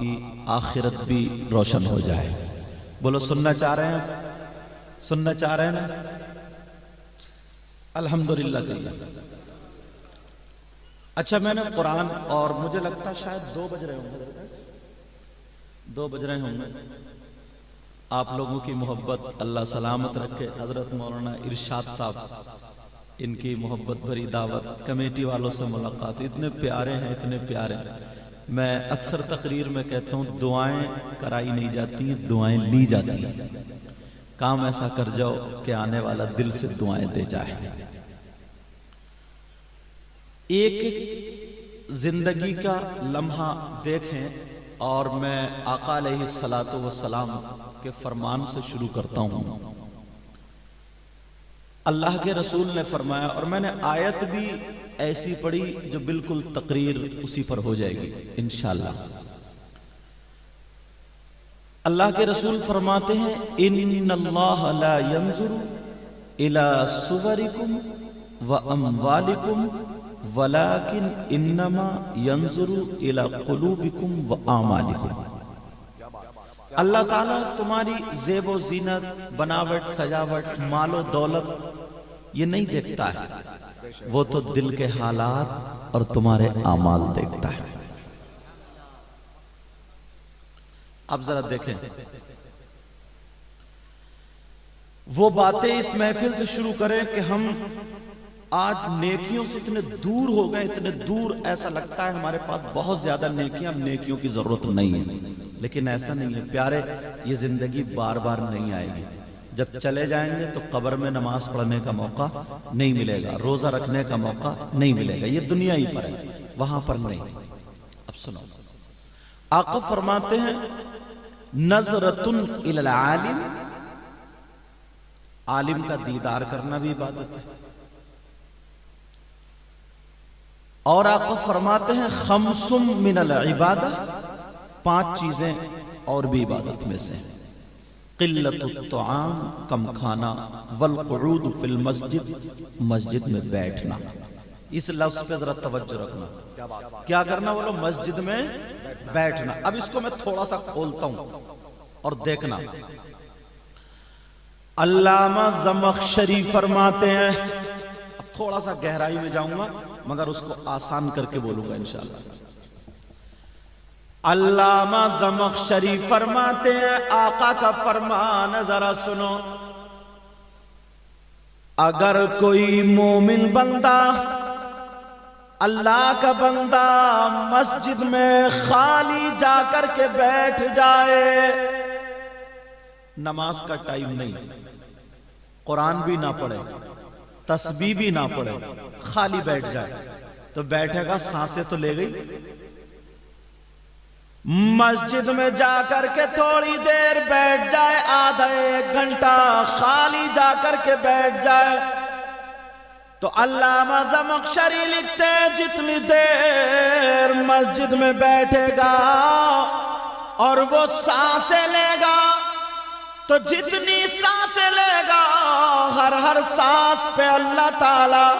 کی آخرت بھی روشن ہو جائے۔ بولو سننا چاہ رہے ہیں؟ سننا چاہ رہے ہیں نا؟ الحمدللہ کہیے۔ اچھا میں نے قرآن، اور مجھے لگتا شاید 2 بج رہے ہوں گے، 2 بج رہے ہوں گے۔ آپ لوگوں کی محبت اللہ سلامت رکھے۔ حضرت مولانا ارشاد صاحب، ان کی محبت بھری دعوت، کمیٹی والوں سے ملاقات، اتنے پیارے ہیں، اتنے پیارے ہیں۔ میں اکثر تقریر میں کہتا ہوں دعائیں کرائی نہیں جاتی، دعائیں لی جاتی ہیں۔ کام ایسا کر جاؤ کہ آنے والا دل سے دعائیں دے جائے۔ ایک زندگی کا لمحہ دیکھیں، اور میں آقا علیہ السلام کے فرمان سے شروع کرتا ہوں۔ اللہ کے رسول نے فرمایا، اور میں نے آیت بھی ایسی پڑھی جو بالکل تقریر اسی پر ہو جائے گی انشاءاللہ۔ اللہ کے رسول فرماتے ہیں ان اللہ لا ينظر الى صورکم واموالکم ولكن انما ينظر الى قلوبکم واعمالکم۔ اللہ تعالیٰ تمہاری زیب و زینت، بناوٹ، سجاوٹ، مال و دولت یہ نہیں دیکھتا ہے، وہ تو دل کے حالات اور تمہارے اعمال دیکھتا ہے۔ اب ذرا دیکھیں، وہ باتیں اس محفل سے شروع کریں کہ ہم آج نیکیوں سے اتنے دور ہو گئے، اتنے دور، ایسا لگتا ہے ہمارے پاس بہت زیادہ نیکیاں، اب نیکیوں کی ضرورت نہیں ہے۔ لیکن ایسا نہیں ہے پیارے، یہ زندگی بار بار نہیں آئے گی۔ جب چلے جائیں گے تو قبر میں نماز پڑھنے کا موقع نہیں ملے گا، روزہ رکھنے کا موقع نہیں ملے گا، یہ دنیا ہی پر ہے، وہاں پر نہیں۔ اب سنو، آقا فرماتے ہیں نظرۃ الی العالم، عالم کا دیدار کرنا بھی عبادت ہے۔ اور آقا فرماتے ہیں خمس من العبادہ، 5 چیزیں اور بھی عبادت میں سے ہیں۔ قلت الطعام، کم کھانا، والقعود فی المسجد، مسجد میں بیٹھنا۔ اس لفظ پہ ذرا توجہ رکھنا، کیا کرنا بولو؟ مسجد میں بیٹھنا۔ اب اس کو میں تھوڑا سا کھولتا ہوں اور دیکھنا۔ علامہ زمخشری فرماتے ہیں، اب تھوڑا سا گہرائی میں جاؤں گا مگر اس کو آسان کر کے بولوں گا انشاءاللہ۔ علامہ زمخشری فرماتے ہیں آقا کا فرمان ذرا سنو، اگر کوئی مومن بندہ، اللہ کا بندہ مسجد میں خالی جا کر کے بیٹھ جائے، نماز کا ٹائم نہیں، قرآن بھی نہ پڑھے، تسبیح بھی نہ پڑھے، خالی بیٹھ جائے، تو بیٹھے گا، سانسیں تو لے گئی۔ مسجد میں جا کر کے تھوڑی دیر بیٹھ جائے، آدھا 1 گھنٹہ خالی جا کر کے بیٹھ جائے، تو علامہ زمخشری لکھتے ہیں جتنی دیر مسجد میں بیٹھے گا اور وہ سانسیں لے گا، تو جتنی سانسیں لے گا ہر سانس پہ اللہ تعالیٰ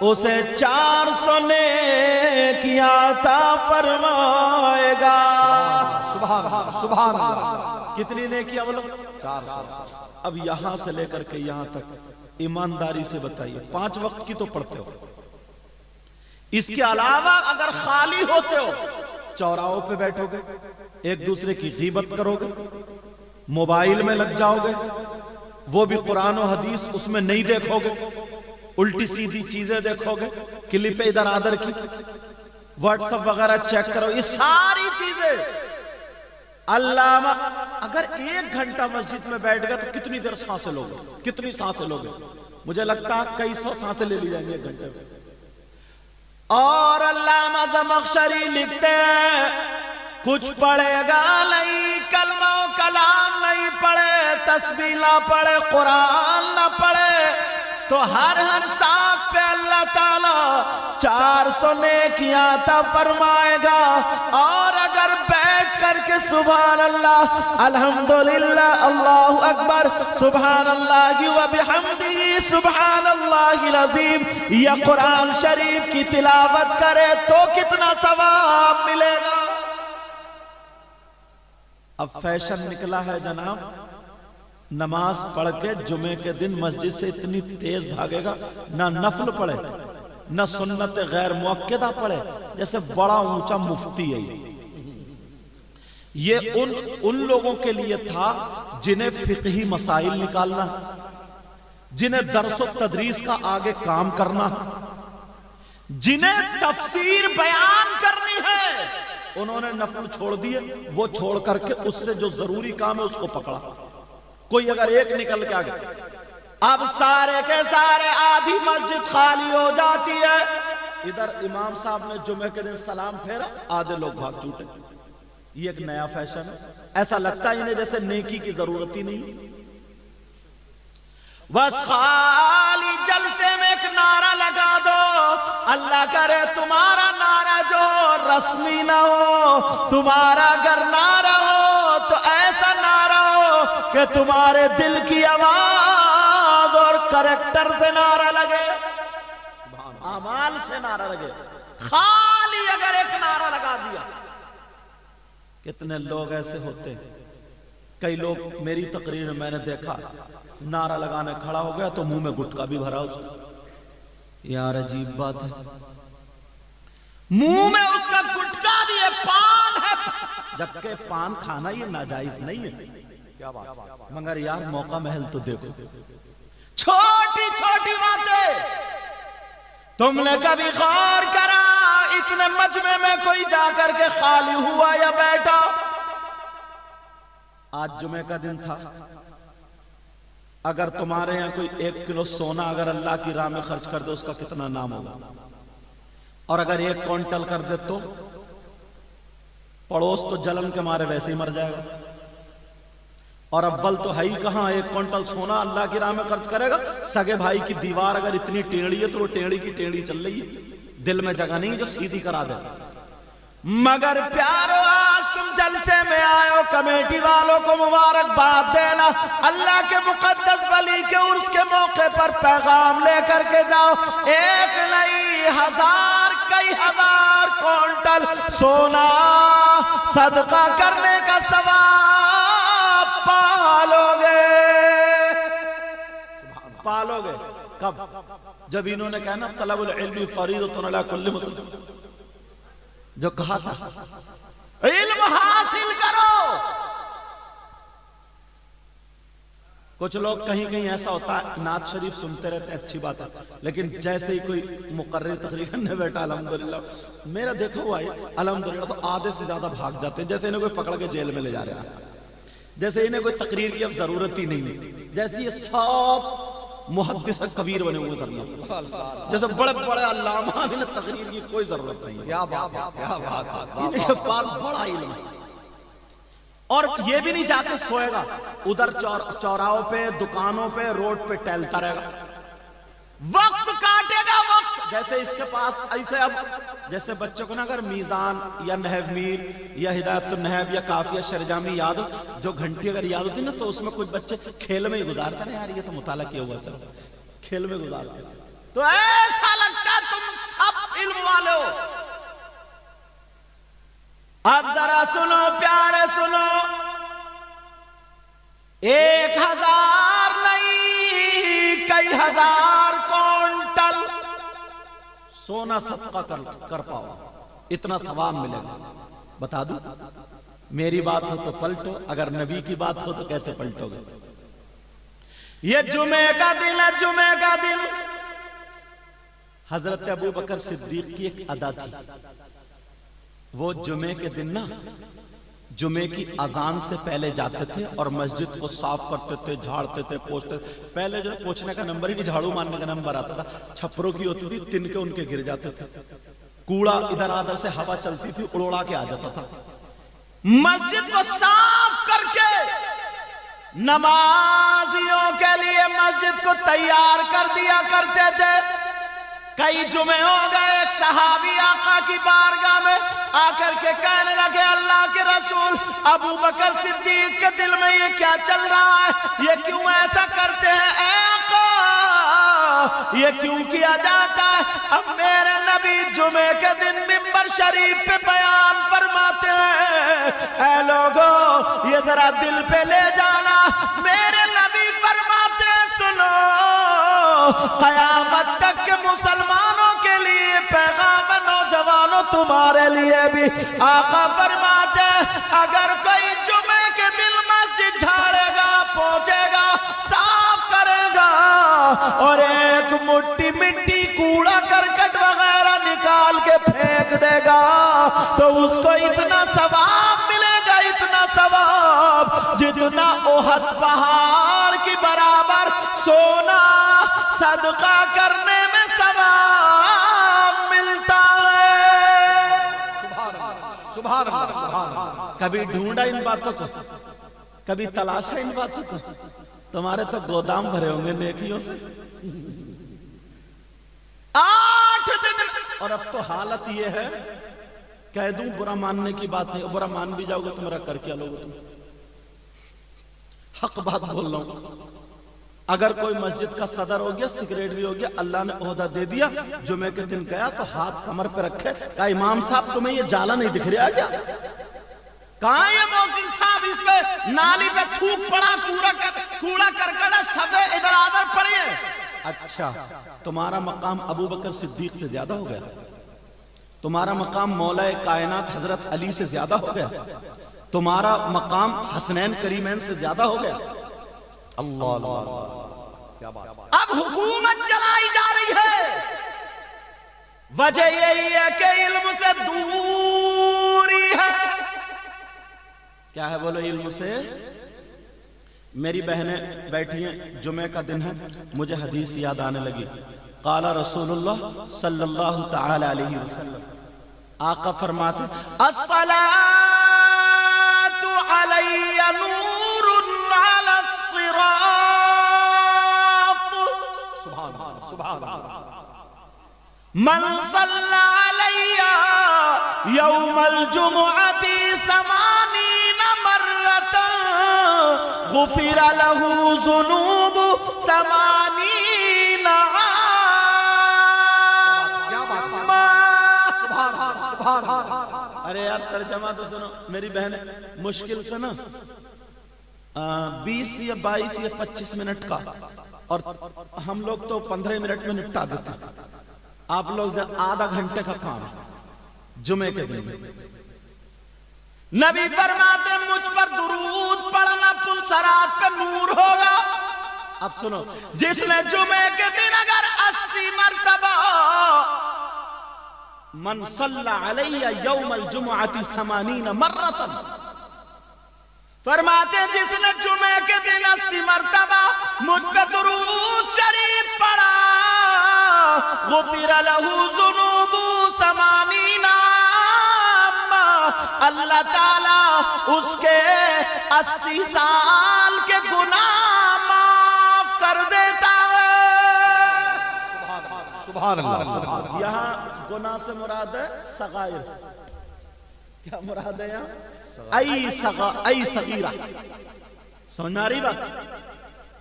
اسے 400 نیکیاں عطا فرمائے گا۔ سبحان اللہ، سبحان اللہ۔ کتنی نیکیاں بولو؟ 400۔ اب یہاں سے لے کر کے یہاں تک ایمانداری سے بتائیے، 5 وقت کی تو پڑھتے ہو، اس کے علاوہ اگر خالی ہوتے ہو، چوراہوں پہ بیٹھو گے، ایک دوسرے کی غیبت کرو گے، موبائل میں لگ جاؤ گے، وہ بھی قرآن و حدیث اس میں نہیں دیکھو گے، الٹی سیدھی چیزیں دیکھو گے، کلپیں ادھر آدھر کی، واٹس ایپ وغیرہ چیک کرو، یہ ساری چیزیں علامہ اگر 1 گھنٹہ مسجد میں بیٹھ گئے تو کتنی دیر سانسیں لوگے؟ کتنی سانسیں لوگے؟ مجھے لگتا ہے کئی 100 سانسیں لے لی جائیں گے 1 گھنٹے میں۔ اور علامہ زمخشری لکھتے ہیں کچھ پڑھے گا نہیں، کلمہ و کلام نہیں پڑھے، تسبیح نہ پڑھے، قرآن نہ پڑھے، تو ہر سانس پہ اللہ تعالیٰ 400 نیکیاں عطا فرمائے گا۔ اور اگر بیٹھ کر کے سبحان اللہ، الحمدللہ، اللہ اکبر، سبحان اللہ و بحمدہ، سبحان اللہ العظیم، یا قرآن شریف کی تلاوت کرے تو کتنا ثواب ملے گا؟ اب فیشن نکلا ہے جناب، نماز پڑھ کے جمعے کے دن مسجد سے اتنی تیز بھاگے گا، نہ نفل پڑھے نہ سنت غیر مؤکدہ پڑھے، جیسے بڑا اونچا مفتی ہے۔ یہ ان لوگوں کے لیے تھا جنہیں فقہی مسائل نکالنا، جنہیں درس و تدریس کا آگے کام کرنا، جنہیں تفسیر بیان کرنی ہے، انہوں نے نفل چھوڑ دیے، وہ چھوڑ کر کے اس سے جو ضروری کام ہے اس کو پکڑا۔ کوئی اگر ایک نکل کے آگے، اب سارے کے سارے آدھی مسجد خالی ہو جاتی ہے، ادھر امام صاحب نے جمعے کے دن سلام پھیرا، آدھے لوگ بھاگ چھوٹے۔ یہ ایک نیا فیشن ہے، ایسا لگتا ہے انہیں جیسے نیکی کی ضرورت ہی نہیں۔ بس خالی جلسے میں ایک نعرہ لگا دو، اللہ کرے تمہارا نعرہ جو رسمی نہ ہو، تمہارا اگر نعرہ ہو تو ایسا نعرہ ہو کہ تمہارے دل کی آواز اور کریکٹر سے نعرہ لگے، اعمال سے نعرہ لگے۔ خالی اگر ایک نعرہ لگا دیا، کتنے لوگ ایسے ہوتے، کئی لوگ میری تقریر میں نے دیکھا نعرہ لگانے کھڑا ہو گیا تو منہ میں گٹکا بھی بھرا اس کا۔ یار عجیب بات ہے، منہ میں اس کا گٹکا بھی ہے، پان ہے، جبکہ پان کھانا یہ ناجائز نہیں ہے، مگر یار موقع محل تو دیکھو۔ چھوٹی چھوٹی باتیں تم نے کبھی غور کرا؟ اتنے مجمع میں کوئی جا کر کے خالی ہوا یا بیٹھا؟ آج جمعے کا دن تھا، اگر تمہارے یہاں کوئی 1 کلو سونا اگر اللہ کی راہ میں خرچ کر دے اس کا کتنا نام ہوگا؟ اور اگر 1 کوئنٹل کر دے تو پڑوس تو جلن کے مارے ویسے ہی مر جائے گا۔ اور اول تو ہے ہی کہاں 1 کوئنٹل سونا اللہ کی راہ میں خرچ کرے گا؟ سگے بھائی کی دیوار اگر اتنی ٹیڑھی ہے تو وہ ٹیڑھی کی ٹیڑھی چل رہی ہے، دل میں جگہ نہیں جو سیدھی کرا دے۔ مگر پیارو آج تم جلسے میں آئے ہو، کمیٹی والوں کو مبارکباد دینا، اللہ کے مقدس ولی کے عرس کے موقع پر پیغام لے کر کے جاؤ، 1 نہیں 1000 کئی ہزار کوئنٹل سونا صدقہ کرنے کا ثواب پالو گے۔ کب؟ جب انہوں نے کہا نا طلب العلم فریضۃ علی کل مسلم، جو کہا تھا علم حاصل کرو۔ کچھ لوگ کہیں کہیں ایسا ہوتا ہے نعت شریف سنتے رہتے ہیں، اچھی بات ہے، لیکن جیسے ہی کوئی مقرر تقریر کرنے بیٹھا الحمدللہ میرا دیکھو ہوا ہے الحمدللہ، تو آدھے سے زیادہ بھاگ جاتے ہیں، جیسے انہیں کوئی پکڑ کے جیل میں لے جا رہا ہے، جیسے انہیں کوئی تقریر کی اب ضرورت ہی نہیں ہے، جیسے یہ سب محدث کبیر بنے ہوئے سب، جیسے بڑے بڑے علامہ، انہیں تقریر کی کوئی ضرورت نہیں ہے، کیا بات ہے، انہیں پاس بڑا علم ہے۔ اور یہ بھی نہیں جا کے سوئے گا، ادھر چوراہوں پہ، دکانوں پہ، روڈ پہ ٹہلتا رہے گا، وقت کاٹے گا وقت۔ جیسے اس کے پاس ایسے اب جیسے بچوں کو نا اگر میزان یا نحو میر یا ہدایت النحو یا کافیہ شرجامی یاد ہو، جو گھنٹی اگر یاد ہوتی نا تو اس میں کچھ بچے کھیل میں ہی گزارتا نا، یار یہ تو مطالعہ کیا ہوا چل کھیل میں گزارتے، تو ایسا لگتا ہے تم سب علم والے ہو۔ اب ذرا سنو پیارے سنو، 1000 نہیں کئی ہزار کوئنٹل سونا صدقہ کر پاؤ، اتنا ثواب ملے گا۔ بتا دوں میری بات ہو تو پلٹو، اگر نبی کی بات ہو تو کیسے پلٹو گے؟ یہ جمعے کا دن ہے، جمعے کا دن حضرت ابو بکر صدیق کی ایک ادا تھی، وہ جمعے کے دن نا جمعے کی اذان سے پہلے جاتے تھے اور مسجد کو صاف کرتے تھے، جھاڑتے تھے، پوچھتے تھے۔ پہلے جو پوچھنے کا نمبر ہی نہیں، جھاڑو مارنے کا نمبر آتا تھا، چھپروں کی ہوتی تھی، تن کے ان کے گر جاتے تھے، کوڑا ادھر آدھر سے ہوا چلتی تھی اڑوڑا کے آ جاتا تھا۔ مسجد کو صاف کر کے نمازیوں کے لیے مسجد کو تیار کر دیا کرتے تھے۔ کئی جمعے ہو گئے، ایک صحابی آقا کی بارگاہ میں آ کر کے کہنے لگے اللہ کے رسول، ابو بکر صدیق کے دل میں یہ کیا چل رہا ہے، یہ کیوں ایسا کرتے ہیں اے آقا، یہ کیوں کیا جاتا ہے؟ اب میرے نبی جمعے کے دن منبر شریف پہ بیان فرماتے ہیں، اے لوگو یہ ذرا دل پہ لے جانا. میرے نبی فرماتے سنو قیامت تک کے مسلمانوں کے لیے پیغام نوجوانوں تمہارے لیے بھی. آقا فرماتے اگر کوئی جمعے کے دن مسجد جھاڑے گا پہنچے گا صاف کرے گا اور ایک مٹی کوڑا کرکٹ وغیرہ نکال کے پھینک دے گا تو اس کو اتنا ثواب ملے گا, اتنا ثواب جتنا احد پہاڑ کی برابر سونا صدقہ کرنے میں ثواب ملتا ہے. سبحان اللہ. کبھی ڈھونڈا ان باتوں کو, کبھی تلاشا ان باتوں کو؟ تمہارے تو گودام بھرے ہوں گے نیکیوں سے. 8 دن اور اب تو حالت یہ ہے, کہہ دوں برا ماننے کی بات نہیں, برا مان بھی جاؤ گے تو میرا کر کیا لوگے تم؟ حق بات بول رہا ہوں. اگر کوئی مسجد کا صدر ہو گیا, سیکریٹری بھی ہو گیا, اللہ نے عہدہ دے دیا, جمعے کے دن گیا تو ہاتھ کمر پہ رکھے, کہا امام صاحب تمہیں یہ جالا نہیں دکھ رہا کیا؟ کہاں یہ موزن صاحب اس پہ نالی پہ تھوک پڑا, کوڑا کرکڑا سب ادھر آدھر پڑے ہیں. اچھا تمہارا مقام ابو بکر صدیق سے زیادہ ہو گیا, تمہارا مقام مولا کائنات حضرت علی سے زیادہ ہو گیا, تمہارا مقام حسنین کریمین سے زیادہ ہو گیا. اللہ اللہ. اب حکومت چلائی جا رہی ہے, وجہ یہی ہے کہ علم سے دوری ہے. کیا ہے بولو؟ علم سے. میری بہنیں بیٹھی ہیں, جمعہ کا دن ہے, مجھے حدیث یاد آنے لگی. قال رسول اللہ صلی اللہ تعالی علیہ وسلم, آقا فرماتے الصلاة علی نور علی الصراط. سبحان اللہ. من صلی علی یوم الجمعۃ 80 مرۃ غفر له ذنوب 80 عام. ارے یار ترجمہ تو سنو میری بہن, مشکل سے نا 20 یا 22 یا 25 منٹ کا, اور ہم لوگ تو 15 منٹ میں نپٹا دیتے, آپ لوگ سے آدھا گھنٹے کا کام جمعے کے دن. نبی فرماتے مجھ پر درود پڑھنا پل صراط پہ نور ہوگا. اب سنو, جس نے جمعے کے دن اگر 80 مرتبہ من صلی علی یوم الجمعۃ 80 مرۃ, فرماتے جس نے جمعے کے دن 80 مرتبہ مجھ پہ درود شریف پڑھا غفر له ذنوب 80 عام, اللہ تعالیٰ اس کے 80 سال کے گناہ معاف کر دیتا ہے. سبحان اللہ. یہاں گناہ سے مراد ہے صغائر. کیا مراد ہے یہاں؟ ای صغیرہ. سمجھ میں آ رہی بات؟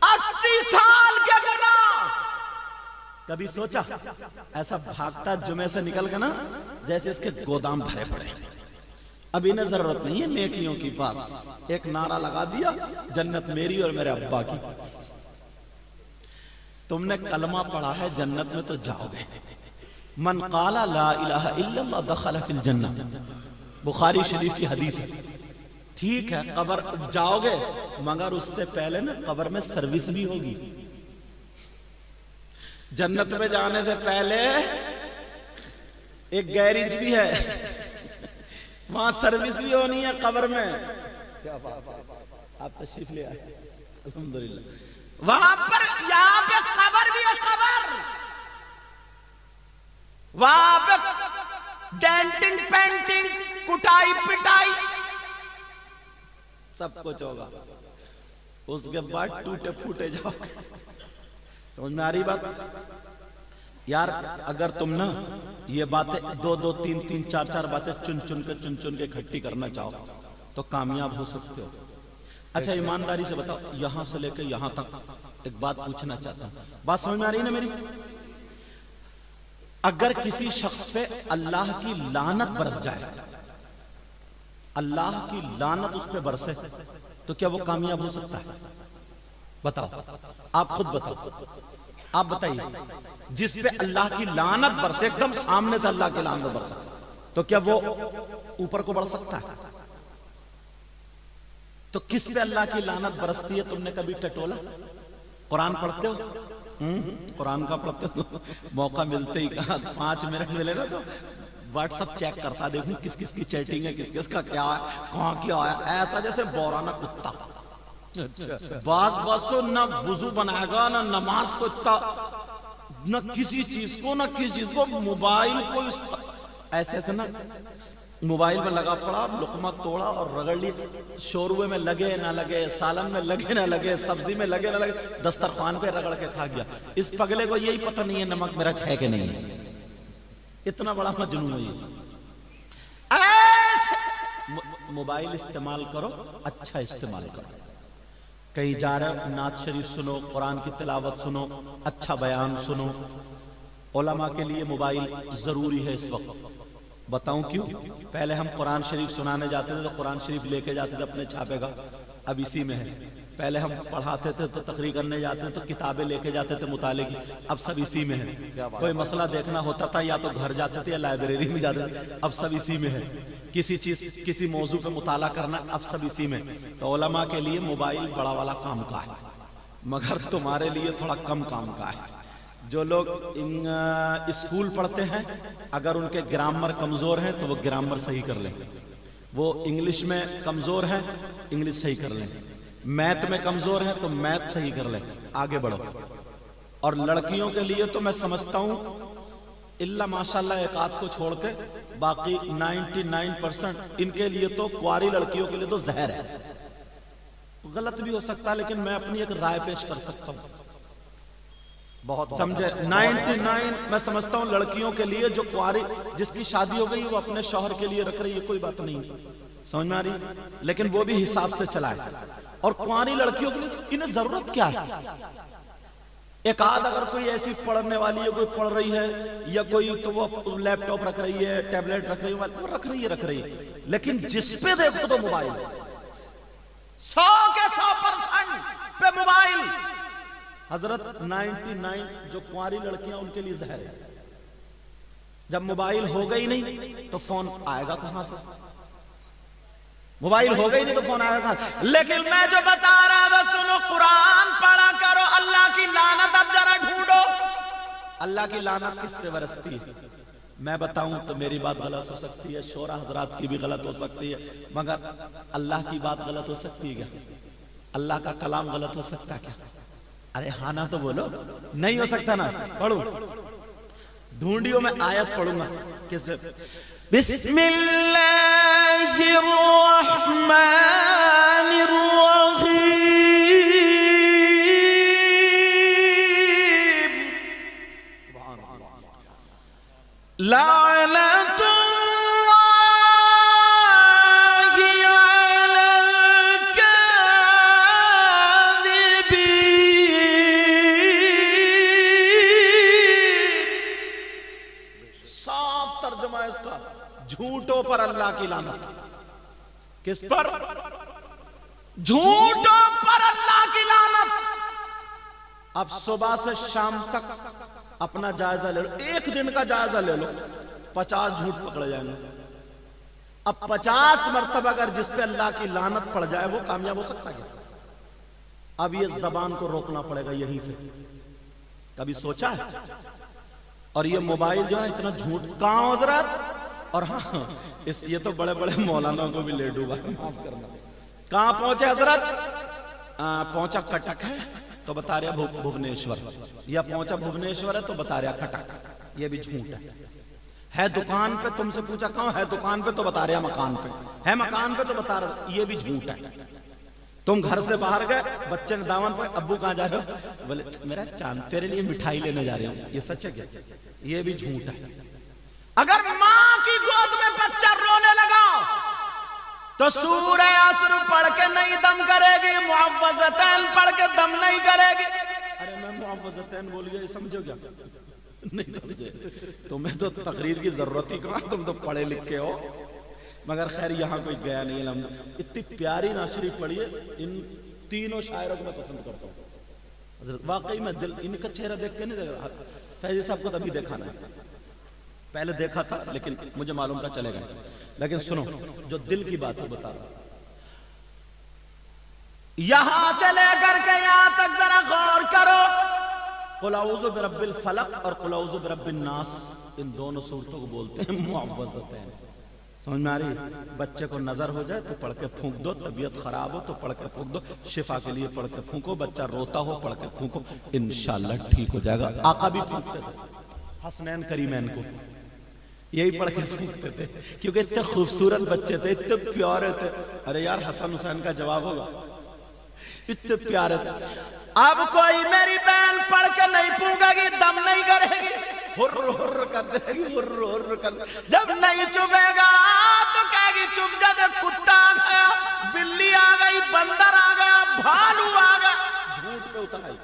80 سال کے گناہ. کبھی سوچا ایسا بھاگتا جمعے سے نکل گیا نا جیسے اس کے گودام بھرے پڑے. اب انہیں ضرورت نہیں ہے نیکیوں کی, پاس ایک نعرہ لگا دیا جنت میری اور میرے ابا کی. تم نے کلمہ پڑھا ہے جنت میں تو جاؤ گے. من قال لا الہ الا اللہ دخل فی الجنہ, بخاری شریف کی حدیث ہے. ٹھیک ہے قبر جاؤ گے, مگر اس سے پہلے نا قبر میں سروس بھی ہوگی. جنت میں جانے سے پہلے ایک گیریج بھی ہے, وہاں سروس بھی ہونی ہے قبر میں. آپ تشریف لے آئے الحمدللہ. وہاں پر یہاں پہ قبر بھی ہے, قبر وہاں پہ ڈینٹنگ پینٹنگ کٹائی پٹائی سب کچھ ہوگا. اس کے بعد ٹوٹے پھوٹے جاؤ گے. سمجھ میں آ رہی بات؟ یار اگر تم نا یہ باتیں 2 3 4 باتیں چن کے اکٹھی کرنا چاہو تو کامیاب ہو سکتے ہو. اچھا ایمانداری سے بتاؤ, یہاں سے لے کے یہاں تک ایک بات پوچھنا چاہتا ہوں, بات سمجھ میں آ رہی ہے نا میری؟ اگر کسی شخص پہ اللہ کی لعنت برس جائے, اللہ کی لعنت اس پہ برسے تو کیا وہ کامیاب ہو سکتا ہے؟ بتاؤ، آپ خود بتاؤ، آپ بتائیے، جس پہ اللہ کی لعنت برسے، ایک دم سامنے سے اللہ کی لعنت برسے، تو کیا وہ اوپر کو بڑھ سکتا ہے؟ تو کس پہ اللہ کی لعنت برستی ہے تم نے کبھی ٹٹولا؟ قرآن پڑھتے ہو؟ قرآن کا پڑھتے ہو؟ موقع ملتے ہی کہا 5 منٹ ملے نا تو واٹس اپ چیک کرتا دیکھوں کس کس کی چیٹنگ ہے، کس کس کا کیا ہے، کہاں کیا ہے، ایسا جیسے بورانا کتا۔ بعض تو نہ وضو بنائے گا، نہ نماز کو اتنا، نہ کسی چیز کو، نہ کسی چیز کو، موبائل کو ایسے ایسے نا موبائل میں لگا پڑا، لقمہ توڑا اور رگڑ لی، شوربے میں لگے نہ لگے، سالن میں لگے نہ لگے، سبزی میں لگے نہ لگے، دسترخوان پہ رگڑ کے کھا گیا۔ اس پگلے کو یہی پتہ نہیں ہے نمک مرچ ہے کہ نہیں ہے، اتنا بڑا مجنون ہے یہ۔ موبائل استعمال کرو، اچھا استعمال کرو، کہیں جا رہے نعت شریف سنو، قرآن کی تلاوت سنو، اچھا بیان سنو۔ علماء کے لیے موبائل ضروری ہے اس وقت، بتاؤں کیوں؟ پہلے ہم قرآن شریف سنانے جاتے تھے تو قرآن شریف لے کے جاتے تھے اپنے چھاپے کا، اب اسی میں ہے۔ پہلے ہم پڑھاتے تھے تو تقریر کرنے جاتے تھے تو کتابیں لے کے جاتے تھے مطالعے کی، اب سب اسی میں ہے۔ کوئی مسئلہ دیکھنا ہوتا تھا یا تو گھر جاتے تھے یا لائبریری میں جاتے تھے، اب سب اسی میں ہے۔ کسی چیز، کسی موضوع پہ مطالعہ کرنا، اب سب اسی میں۔ تو علماء کے لیے موبائل بڑا والا کام کا ہے، مگر تمہارے لیے تھوڑا کم کام کا ہے۔ جو لوگ اسکول پڑھتے ہیں، اگر ان کے گرامر کمزور ہیں تو وہ گرامر صحیح کر لیں، وہ انگلش میں کمزور ہیں انگلش صحیح کر لیں، میتھ میں کمزور ہیں تو میتھ صحیح کر لیں، آگے بڑھو۔ اور لڑکیوں کے لیے تو میں سمجھتا ہوں اللہ ماشاءاللہ ایک آدھ کو چھوڑ کے باقی 99% ان کے لیے تو، کنواری لڑکیوں کے لیے تو زہر ہے۔ غلط بھی ہو سکتا ہے لیکن میں اپنی ایک رائے پیش کر سکتا ہوں، بہت سمجھے۔ 99 میں سمجھتا ہوں لڑکیوں کے لیے جو کنواری، جس کی شادی ہو گئی وہ اپنے شوہر کے لیے رکھ رہی ہے، کوئی بات نہیں، سمجھ میں آ رہی، لیکن وہ بھی حساب سے چلائے۔ اور کنواری لڑکیوں کے لیے انہیں ضرورت کیا ہے؟ ایک آدھ اگر کوئی ایسی پڑھنے والی ہے، کوئی پڑھ رہی ہے یا کوئی، تو وہ لیپ ٹاپ رکھ رہی ہے، ٹیبلٹ رکھ رہی ہے، وہ رکھ رہی ہے، لیکن جس پہ دیکھو تو موبائل، 100 کے 100% پہ موبائل۔ حضرت 99 جو کنواری لڑکیاں ان کے لیے زہر ہے۔ جب موبائل ہوگا ہی نہیں تو فون آئے گا کہاں سے؟ موبائل ہوگا ہی نہیں تو فون آئے گا کہاں؟ لیکن میں جو بتا رہا تھا سنو، قرآن پڑھا کرو، اللہ کی لعنت اب ذرا ڈھونڈو۔ اللہ کی لعنت کس پہ برستی ہے؟ میں بتاؤں تو میری بات غلط ہو سکتی ہے، شورا حضرات کی بھی غلط ہو سکتی ہے، مگر اللہ کی بات غلط ہو سکتی ہے کیا؟ اللہ کا کلام غلط ہو سکتا ہے کیا؟ ارے ہاں نا تو بولو، نہیں ہو سکتا نا؟ پڑھو، ڈھونڈیو، میں آیت پڑھوں گا کس پہ؟ بسم اللہ الرحمن الرحیم، لعنت جھوٹوں پر اللہ کی لعنت۔ کس پر؟ جھوٹوں پر اللہ کی لعنت۔ اب صبح سے شام تک اپنا جائزہ لے لو، ایک دن کا جائزہ لے لو، 50 جھوٹ پکڑے جائیں گے۔ اب 50 مرتبہ اگر جس پہ اللہ کی لعنت پڑ جائے وہ کامیاب ہو سکتا کیا؟ اب یہ زبان کو روکنا پڑے گا یہیں سے، کبھی سوچا ہے؟ اور یہ موبائل جو ہے اتنا جھوٹ کہاں حضرت؟ اور ہاں یہ تو بڑے بڑے مولانا کو بھی لے ڈوبا، معاف کرنا۔ کہاں پہنچے حضرت؟ پہنچا کٹک ہے تو بتا رہا بھونیشور، یا پہنچا بھونیشور ہے تو بتا رہا کٹک، یہ بھی جھوٹ ہے۔ دکان پہ، تم سے پوچھا کہاں ہے دکان پہ تو بتا رہا مکان پہ ہے، مکان پہ تو بتا رہا، یہ بھی جھوٹ ہے۔ تم گھر سے باہر گئے، بچے نے دامن پر، ابو کہاں جا رہے ہو؟ بولے میرا چاند تیرے لیے مٹھائی لینے جا رہے ہوں، یہ سچ ہے کیا؟ یہ بھی جھوٹ ہے۔ اگر ماں کی گود میں بچہ رونے لگا تو سورہ عصر پڑھ کے نہیں دم کرے گی، معوذتین پڑھ کے دم نہیں کرے گی۔ ارے میں معوذتین بول گیا، سمجھو کیا؟ نہیں سمجھے؟ تمہیں تو تقریر کی ضرورت ہی کہاں، تم تو پڑھے لکھے ہو۔ مگر خیر یہاں کوئی گیا نہیں الحمد. اتنی پیاری نعت شریف پڑھی ہے. ان تینوں شاعروں کو میں پسند کرتا ہوں حضرت. واقعی میں دل ان کا چہرہ دیکھ کے نہیں دیکھ رہا. فیضی صاحب کو تبھی دیکھا نہیں, پہلے دیکھا تھا لیکن مجھے معلوم تھا چلے گئے. لیکن سنو جو دل کی بات ہے بتا رہا ہوں. یہاں سے لے کر کے یہاں تک ذرا غور کرو. قل اعوذ برب الفلق اور قل اعوذ برب الناس, ان دونوں صورتوں کو بولتے ہیں معوذتین. سمجھ میں آ رہی؟ بچے کو نظر ہو جائے تو پڑھ کے پھونک دو, طبیعت خراب ہو تو پڑھ کے پھونک دو, شفا کے لیے پڑھ کے پھونکو, بچہ روتا ہو پڑھ کے پھونکو, انشاءاللہ ٹھیک ہو جائے گا. آقا بھی پھونکتے تھے حسنین کریمین کو, یہی پڑھ کے پھونکتے تھے کیونکہ اتنے خوبصورت بچے تھے, اتنے پیارے تھے. ارے یار حسن حسین کا جواب ہوگا, اتنے پیارے تھے. اب کوئی میری بہن پڑھ کے نہیں پھونکے گی, دم نہیں کرے گی, ہر ہر کر دے گی, ہر ہر کر دے گی. جب نہیں چبے گا تو کہے گی چپ جا دے, کتا آ گیا, بلی آ گئی, بندر آ گیا, بھالو آ گیا. جھوٹ پہ اتر آئی.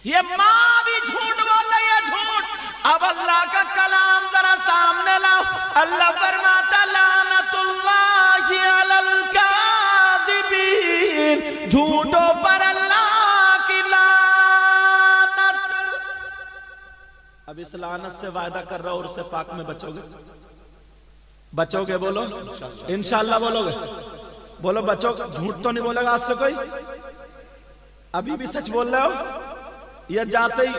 یہ ماں بھی جھوٹ بول رہی ہے, جھوٹ. اب اللہ کا کلام ذرا سامنے لاؤ. اللہ فرماتا لعنت اللہ علی الکاذبین, جھوٹوں پر اللہ کی لعنت. اب اس لعنت سے وعدہ کر رہا ہو اور اس سے پاک میں بچو گے, بچو گے؟ بولو انشاءاللہ بولو گے, بولو بچو. جھوٹ تو نہیں بولے گا آج سے کوئی؟ ابھی بھی سچ بول رہے ہو یا جاتے ہی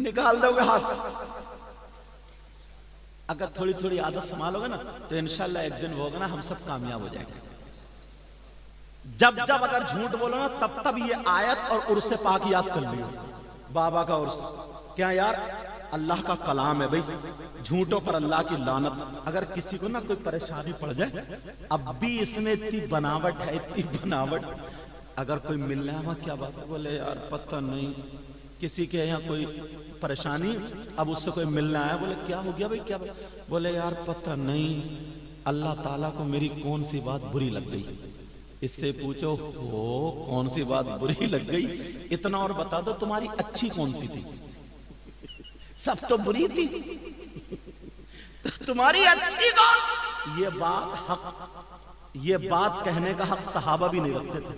نکال دو گے ہاتھ؟ اگر تھوڑی تھوڑی عادت سنبھالو گے نا تو انشاءاللہ ایک دن وہ ہوگا نا ہم سب کامیاب ہو جائیں گے. جب جب اگر جھوٹ بولو نا تب تب یہ آیت اور عرس پاک یاد کر لیو. بابا کا عرس کیا یار اللہ کا کلام ہے بھئی, جھوٹوں پر اللہ کی لعنت. اگر کسی کو نا کوئی پریشانی پڑ جائے, اب بھی اس میں اتنی بناوٹ ہے, اتنی بناوٹ. اگر کوئی ملنا ہے کیا بات ہے, بولے یار پتہ نہیں کسی کے یہاں کوئی پریشانی, اب اس سے کوئی ملنا ہے, بولے کیا ہو گیا بھئی, کیا بولے یار پتہ نہیں اللہ تعالیٰ کو میری کون سی بات بری لگ گئی. اس سے پوچھو ہو کون سی بات بری لگ گئی, اتنا اور بتا دو تمہاری اچھی کون سی تھی. سب تو بری تھی, تمہاری اچھی کون. یہ بات حق, یہ بات کہنے کا حق صحابہ بھی نہیں رکھتے تھے.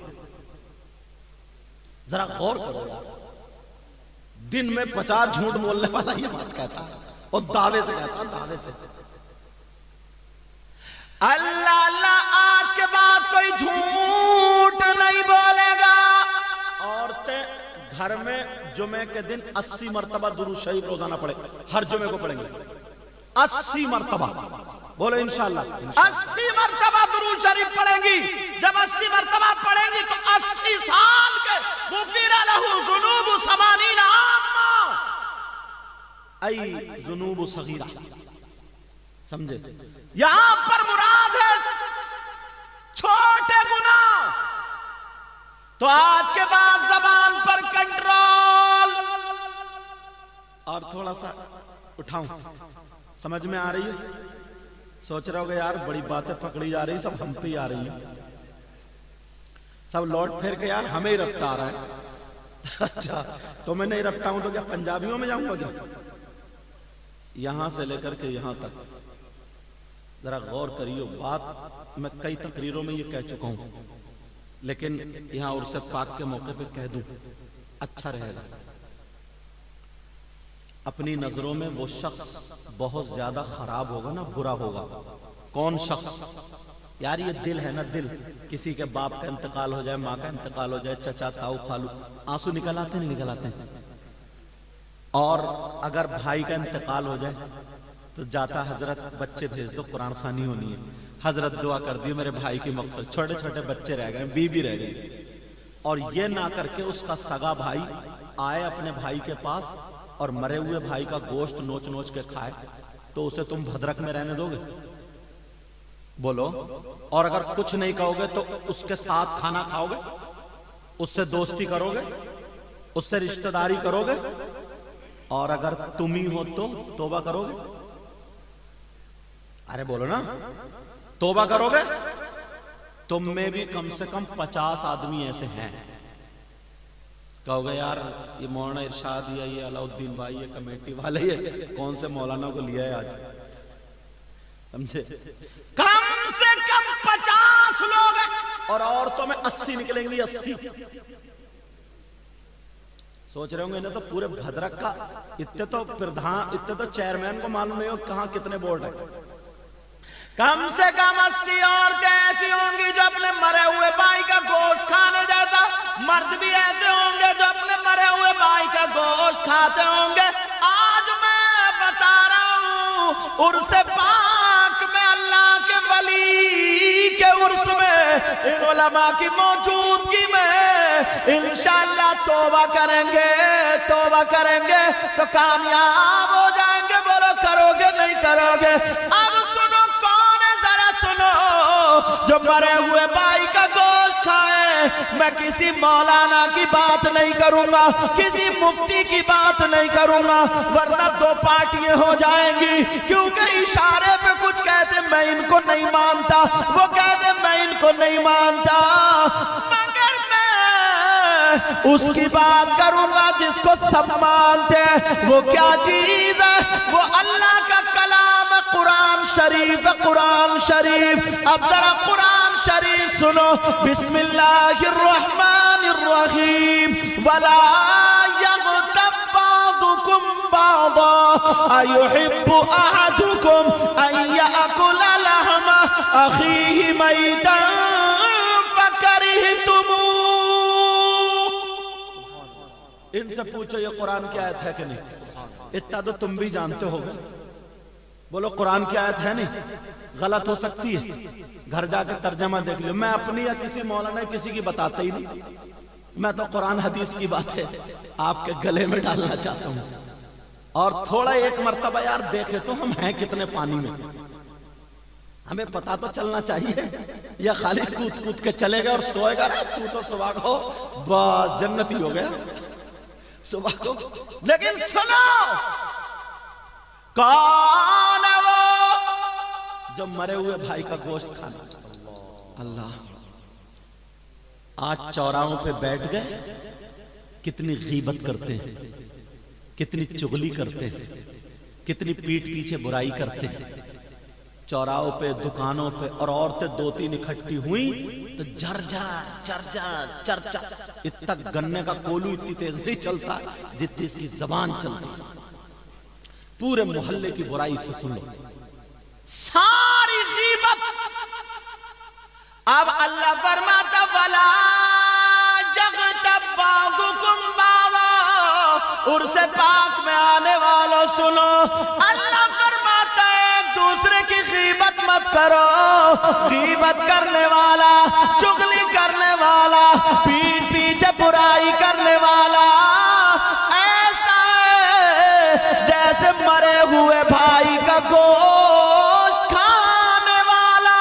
ذرا غور کرو یار, دن میں 50 جھوٹ بولنے والا یہ بات کہتا ہے اور دعوے سے کہتا ہے, دعوے سے. اللہ اللہ آج کے بعد کوئی جھوٹ نہیں بولے گا. عورتیں گھر میں جمعے کے دن 80 مرتبہ درود شریف روزانہ پڑھیں, ہر جمعے کو پڑھیں گے 80 مرتبہ. بولو انشاءاللہ 80 مرتبہ درود شریف پڑھیں گی. جب 80 مرتبہ پڑھیں گی تو 80 سال کے غفر لہ ذنوب 80 عاما ای ذنوب صغیرہ. سمجھے؟ یہاں پر مراد ہے چھوٹے گناہ. تو آج کے بعد زبان پر کنٹرول. اور تھوڑا سا اٹھاؤں, سمجھ میں آ رہی ہے؟ سوچ رہے ہوگے یار بڑی باتیں پکڑی جا رہی, سب ہم پہ ہی آ رہی ہیں, سب لوٹ پھر کے یار ہمیں ہی رفتا رہا ہے. اچھا تو میں نہیں رفتا ہوں تو کیا پنجابیوں میں جاؤں گا کیا؟ یہاں سے لے کر کے یہاں تک ذرا غور کریو. بات میں کئی تقریروں میں یہ کہہ چکا ہوں, لیکن یہاں عرس پاک کے موقع پہ کہہ دوں اچھا رہے گا. اپنی نظروں میں وہ شخص بہت زیادہ خراب ہوگا نا, برا ہوگا. کون شخص؟ یار یہ دل ہے نا, دل. کسی کے باپ کا انتقال ہو جائے, ماں کا انتقال ہو جائے, چچا تاؤ خالو, آنسو نکل آتے نہیں نکل آتے ہیں. اور اگر بھائی کا انتقال ہو جائے تو جاتا حضرت بچے بھیج دو, قرآن خوانی ہونی ہے, حضرت دعا کر دیو میرے بھائی کی مغفرت. چھوٹے چھوٹے بچے رہ گئے, بیوی رہ گئی, اور یہ نہ کر کے اس کا سگا بھائی آئے اپنے بھائی کے پاس اور مرے ہوئے بھائی کا گوشت نوچ نوچ کے کھائے, تو اسے تم بھدرک میں رہنے دو گے؟ بولو. اور اگر کچھ نہیں کہو گے تو اس کے ساتھ کھانا کھاؤ گے, اس سے دوستی کرو گے, اس سے رشتہ داری کرو گے؟ اور اگر تم ہی ہو تو توبہ کرو گے؟ ارے بولو نا, توبہ کرو گے؟ تم میں بھی کم سے کم 50 آدمی ایسے ہیں. کہو گے یار یہ مولانا ارشاد یا یہ علاؤ الدین بھائی, یہ کمیٹی والے, یہ کون سے مولانا کو لیا ہے آج؟ سمجھے؟ کم سے کم 50 لوگ ہیں اور عورتوں میں 80 نکلیں گی، 80۔ سوچ رہے ہوں گے انہیں تو پورے بھدرک کا اتنے تو چیئرمین کو معلوم نہیں ہو کہاں کتنے بورڈ ہیں۔ کم سے کم 80 عورتیں ایسی ہوں گی جو اپنے مرے ہوئے بھائی کا گوشت کھانے جیسا، مرد بھی ایسے ہوں گے جو اپنے مرے ہوئے بھائی کا گوشت کھاتے ہوں گے۔ آج میں بتا رہا ہوں عرس پاک میں اللہ کے ولی کے عرس میں ان علماء کی موجودگی میں انشاءاللہ توبہ کریں گے تو کامیاب ہو جائیں گے۔ بولو کرو گے نہیں کرو گے؟ اب سنو کون ہے ذرا سنو جو مرے ہوئے بھائی کا گوشت کھائے۔ میں کسی مولانا کی بات نہیں کروں گا، کسی مفتی کی بات نہیں کروں گا، ورنہ 2 پارٹیاں ہو جائیں گی، کیونکہ اشارے پہ کچھ کہتے میں ان کو نہیں مانتا، وہ کہتے میں ان کو نہیں مانتا، مگر میں اس کی بات کروں گا جس کو سب مانتے ہیں۔ وہ کیا چیز ہے؟ وہ اللہ کا کلام قرآن شریف، قرآن شریف۔ اب ذرا قرآن شریف سنو، بسم اللہ الرحمن الرحیم۔ وَلَا يَغْتَبْ بَعْضُكُمْ بَعْضًا أَيُحِبُّ أَحَدُكُمْ أَن يَأْكُلَ لَحْمَ أَخِيهِ مَيْتًا فَكَرِهْتُمُوهُ۔ ان سے پوچھو یہ قرآن کی آیت ہے کہ نہیں؟ اتنا تو تم بھی جانتے ہو گے، بولو قرآن کی آیت ہے نہیں؟ غلط ہو سکتی ہے، گھر جا کے ترجمہ دیکھ لو۔ میں اپنی یا کسی مولانا کسی کی بتاتا ہی نہیں، میں تو قرآن حدیث کی بات ہے آپ کے گلے میں ڈالنا چاہتا ہوں۔ اور تھوڑا ایک مرتبہ یار دیکھے تو ہم ہیں کتنے پانی میں، ہمیں پتا تو چلنا چاہیے، یا خالی کود کے چلے گا اور سوئے گا تو تو صبح کو بس جنتی ہو گیا صبح کو۔ لیکن سنو کون ہے وہ جو مرے ہوئے بھائی کا گوشت کھانا؟ اللہ۔ آج چوراہوں پہ بیٹھ گئے، کتنی غیبت کرتے ہیں، کتنی چغلی کرتے ہیں، کتنی پیٹھ پیچھے برائی کرتے ہیں چوراہوں پہ، دکانوں پہ، اور عورتیں 2-3 اکٹھی ہوئیں تو چرچا اتنا گنے کا کولو اتنی تیز نہیں چلتا جتنی اس کی زبان چلتی، پورے محلے کی برائی سے سن لو، ساری غیبت۔ اب اللہ فرماتا وَلَا يَغْتَبْ بَعْضُكُمْ بَعْضًا۔ عرس پاک میں آنے والوں سنو، اللہ فرماتا ہے ایک دوسرے کی غیبت مت کرو۔ غیبت کرنے والا، چغلی کرنے والا، پیٹھ پیچھے برائی کرنے والا ایسا ہے جیسے مرے ہوئے بھائی کا گوشت کھانے والا۔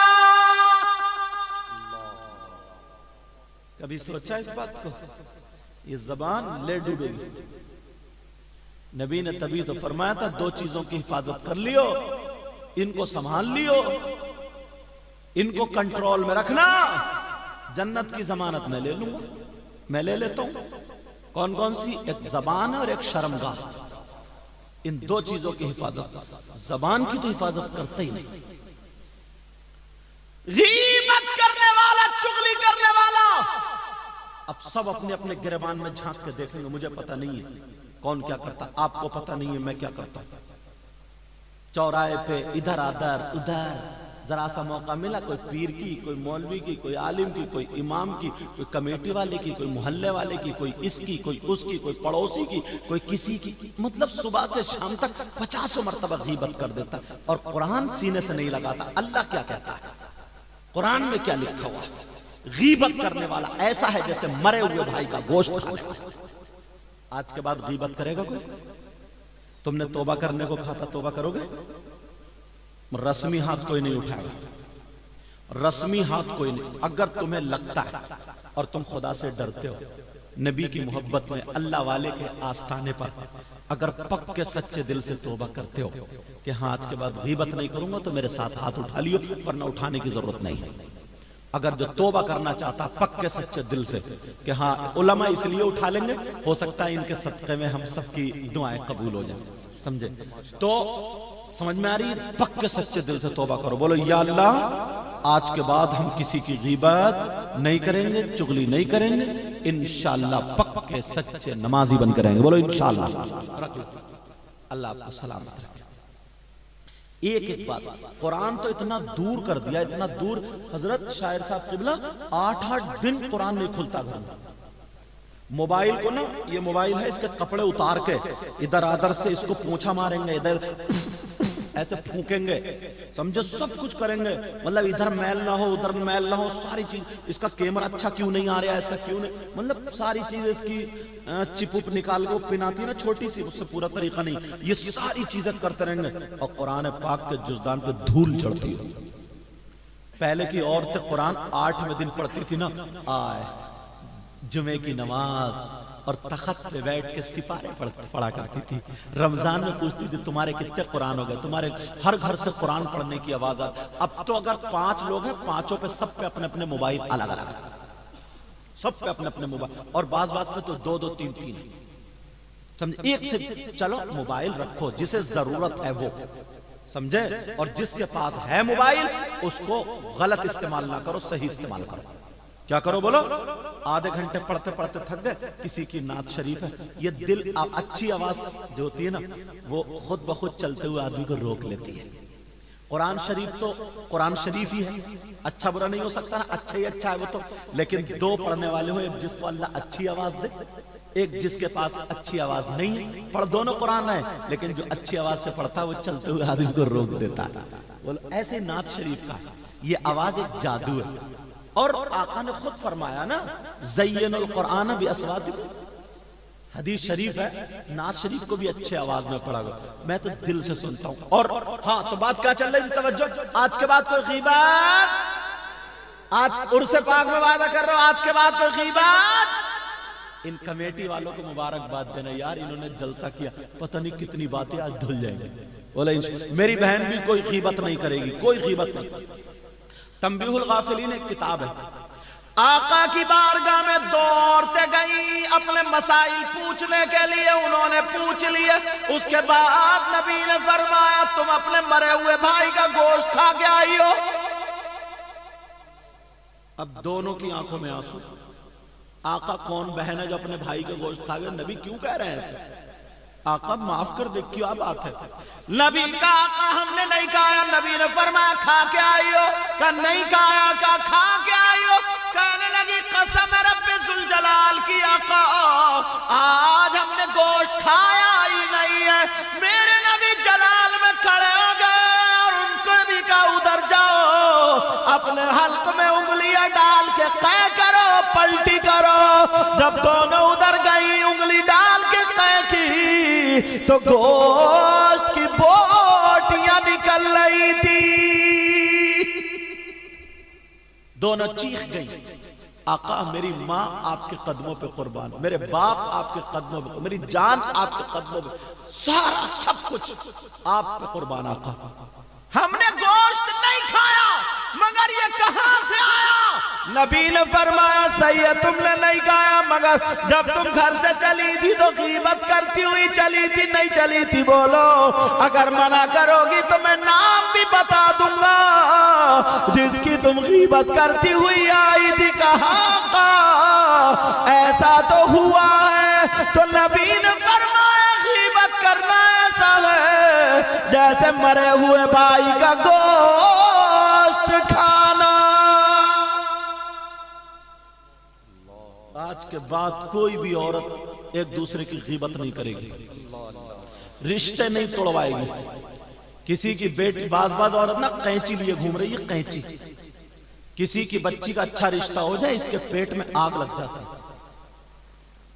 کبھی سوچا اس بات کو؟ یہ زبان لے ڈوبے گی۔ نبی نے تبھی تو فرمایا تھا 2 چیزوں کی حفاظت کر لیو، ان کو سنبھال لیو، ان کو کنٹرول میں رکھنا، جنت کی ضمانت میں لے لوں گا، میں لے لیتا ہوں۔ کون کون سی؟ ایک زبان اور ایک شرمگاہ، ان 2 چیزوں کی حفاظت۔ زبان کی تو حفاظت کرتا ہی نہیں، غیبت کرنے والا، چغلی کرنے والا۔ اب سب اپنے اپنے گریبان میں جھانک کے دیکھیں گے، مجھے پتہ نہیں ہے کون کیا کرتا، آپ کو پتہ نہیں ہے میں کیا کرتا ہوں۔ چوراہے پہ ادھر ادھر ذرا سا موقع ملا، کوئی پیر کی، کوئی مولوی کی، کوئی عالم کی، کوئی امام کی، کوئی کمیٹی والے کی، کوئی محلے والے کی، کوئی اس کی، کوئی اس کی، کوئی پڑوسی کی، کوئی کسی کی، مطلب صبح سے شام تک 50 مرتبہ غیبت کر دیتا، اور قرآن سینے سے نہیں لگاتا۔ اللہ کیا کہتا ہے؟ قرآن میں کیا لکھا ہوا ہے؟ غیبت کرنے والا ایسا ہے جیسے مرے ہوئے بھائی کا گوشت کھاتا۔ آج کے بعد غیبت کرے گا کوئی؟ تم نے توبہ کرنے کو کہا تھا، توبہ کرو گے؟ رسمی ہاتھ کوئی نہیں اٹھائے گا، رسمی ہاتھ کوئی نہیں۔ اگر تمہیں لگتا ہے اور تم خدا سے ڈرتے ہو، نبی کی محبت میں، اللہ والے کے آستانے پر اگر پکے سچے دل سے توبہ کرتے ہو کہ ہاں آج کے بعد غیبت نہیں کروں گا، تو میرے ساتھ ہاتھ اٹھا لیو، ورنہ اٹھانے کی ضرورت نہیں ہے۔ اگر جو توبہ کرنا چاہتا پکے سچے دل سے کہ ہاں علماء اس لیے اٹھا لیں گے، ہو سکتا ہے ان کے صدقے میں ہم سب کی دعائیں قبول ہو جائیں، سمجھے؟ تو سمجھ میں آ رہی ہے؟ پکے سچے دل سے توبہ کرو، بولو یا اللہ آج کے بعد ہم کسی کی غیبت نہیں کریں گے، چغلی نہیں کریں گے، انشاءاللہ پکے سچے نمازی بن کریں گے، بولو انشاءاللہ۔ رکھ لو، اللہ آپ کو سلامت رکھے۔ ایک ایک بات، قرآن تو اتنا دور کر دیا، اتنا دور، حضرت شاعر صاحب قبلہ 8 دن قرآن نہیں کھلتا گھر میں۔ موبائل کو نا، یہ موبائل ہے، اس کے کپڑے اتار کے ادھر آدھر سے اس کو پونچھا ماریں گے، ادھر ایسے پھونکیں گے، سمجھو سب کچھ کریں گے، مطلب ادھر میل نہ ہو ادھر میل نہ ہو، ساری چیز، اس کا کیمرہ اچھا کیوں نہیں آ رہا ہے، اس کا کیوں نہیں، مطلب ساری چیز اس کی چپ اپ نکال کے پناتی نا چھوٹی سی، اس سے پورا طریقہ نہیں، یہ ساری چیزیں کرتے رہیں گے، اور قرآن پاک کے جزدان پہ دھول چڑھتی ہے۔ پہلے کی عورتیں قرآن 8ویں دن پڑھتی تھی نا، آئے جمعے کی نماز اور تخت پہ بیٹھ کے سپارے پڑھا کرتی تھی، رمضان میں پوچھتی تھی تمہارے کتنے قرآن ہو گئے، تمہارے ہر گھر سے قرآن پڑھنے کی آواز آتی۔ اب تو اگر 5 لوگ ہیں، 5 پہ سب پہ اپنے اپنے موبائل الگ الگ، سب پہ اپنے اپنے موبائل، اور بعض بات پہ تو 2 3 3 سمجھے، ایک سے چلو موبائل رکھو جسے ضرورت ہے وہ، سمجھے، اور جس کے پاس ہے موبائل اس کو غلط استعمال نہ کرو، صحیح استعمال کرو۔ کیا کرو بولو؟ آدھے گھنٹے پڑھتے پڑھتے تھک گئے، کسی کی نعت شریف ہے، یہ دل اچھی آواز جو ہوتی ہے نا، وہ خود بخود چلتے ہوئے آدمی کو روک لیتی ہے۔ قرآن شریف تو قرآن شریف ہی ہے، اچھا برا نہیں ہو سکتا نا، اچھا ہی اچھا ہے وہ تو، لیکن 2 پڑھنے والے ہو، ایک جس کو اللہ اچھی آواز دے، ایک جس کے پاس اچھی آواز نہیں ہے، پڑھ دونوں قرآن ہے، لیکن جو اچھی آواز سے پڑھتا ہے وہ چلتے ہوئے آدمی کو روک دیتا ہے۔ بولو ایسے نعت شریف کا یہ آواز ایک جادو ہے، اور آقا نے خود فرمایا نا زین القرآن باصواتکم، حدیث شریف ہے، نعت شریف کو بھی اچھے آواز میں پڑھا گا، میں تو دل سے سنتا ہوں۔ اور ہاں تو بات کیا چل رہی ہے، توجہ، آج کے بعد کوئی غیبت، آج عرس پاک میں وعدہ کر رہا ہوں، آج کے بعد کوئی غیبت۔ ان کمیٹی والوں کو مبارکباد دینا، یار انہوں نے جلسہ کیا، پتہ نہیں کتنی باتیں آج دھل جائیں گی، بولے میری بہن بھی کوئی غیبت نہیں کرے گی، کوئی غیبت نہیں۔ تنبیہ الغافلین ایک کتاب ہے، آقا کی بارگاہ میں 2 عورتیں گئیں اپنے مسائل پوچھنے کے لیے، انہوں نے پوچھ لیے، اس کے بعد نبی نے فرمایا تم اپنے مرے ہوئے بھائی کا گوشت کھا کے آئی ہو۔ اب دونوں کی آنکھوں میں آنسو، آقا کون بہن ہے جو اپنے بھائی کا گوشت کھا گئے، نبی کیوں کہہ رہے ہیں ایسے، آقا معاف کر دے، کیا بات ہے؟ نبی کا آقا ہم نے نہیں کہا، نبی نے فرمایا کھا کے آئی ہو، کہ نہیں کہا، کہ کھا کے آئی ہو، کہنے لگی قسم رب ذوالجلال کی آقا آج ہم نے گوشت کھایا ہی نہیں ہے۔ میرے نبی جلال میں کھڑے ہو گئے اور ان کو بھی کہا ادھر جاؤ، اپنے حلق میں انگلیاں ڈال کے قے کرو، پلٹی کرو۔ جب دونوں ادھر گئی انگلی ڈال کے قے کی تو گوشت کی بوٹیاں نکل رہی تھی، دونوں چیخ گئی، آقا میری ماں آپ کے قدموں پہ قربان، میرے باپ آپ کے قدموں پہ، میری جان آپ کے قدموں پہ، سارا سب کچھ آپ پہ قربان آقا، ہم نے گوشت نہیں کھایا مگر یہ کہاں سے آیا؟ نبی نے فرمایا صحیح ہے تم نے نہیں کھایا، مگر جب تم گھر سے چلی تھی تو غیبت کرتی ہوئی چلی تھی، نہیں چلی تھی بولو، اگر منع کرو گی تو میں نام بھی بتا دوں گا جس کی تم غیبت کرتی ہوئی آئی تھی۔ کہاں کا ایسا تو ہوا ہے، تو نبی نے فرمایا غیبت کرنا ایسا ہے جیسے مرے ہوئے بھائی کا گوشت کھانا۔ آج کے بعد کوئی بھی عورت ایک دوسرے کی غیبت نہیں کرے گی، رشتے نہیں توڑوائے گی۔ کسی کی بیٹی، بعض عورت نا قینچی لیے گھوم رہی ہے، قینچی، کسی کی بچی کا اچھا رشتہ ہو جائے اس کے پیٹ میں آگ لگ جاتا ہے،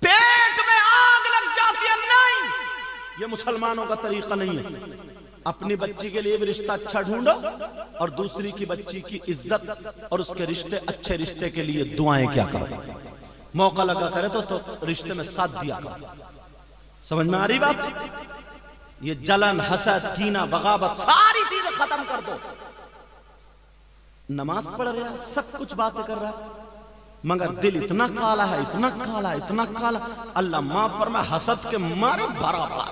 پیٹ میں آگ لگ جاتی ہے، نہیں، یہ مسلمانوں کا طریقہ نہیں ہے۔ اپنی بچی کے لیے بھی رشتہ اچھا ڈھونڈو اور دوسری کی بچی کی عزت اور اس کے رشتے، اچھے رشتے کے لیے دعائیں کیا کرو، موقع لگا کرے تو رشتے میں ساتھ دیا کرو۔ سمجھ میں آ رہی بات؟ یہ جلن، حسد، کینہ، بغاوت ساری چیزیں ختم کر دو۔ نماز پڑھ رہا ہے، سب کچھ باتیں کر رہا ہے، مگر دل اتنا کالا ہے، اتنا کالا، اتنا کالا، اللہ معاف فرمائے حسد کے مارے بھرا پڑا۔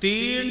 3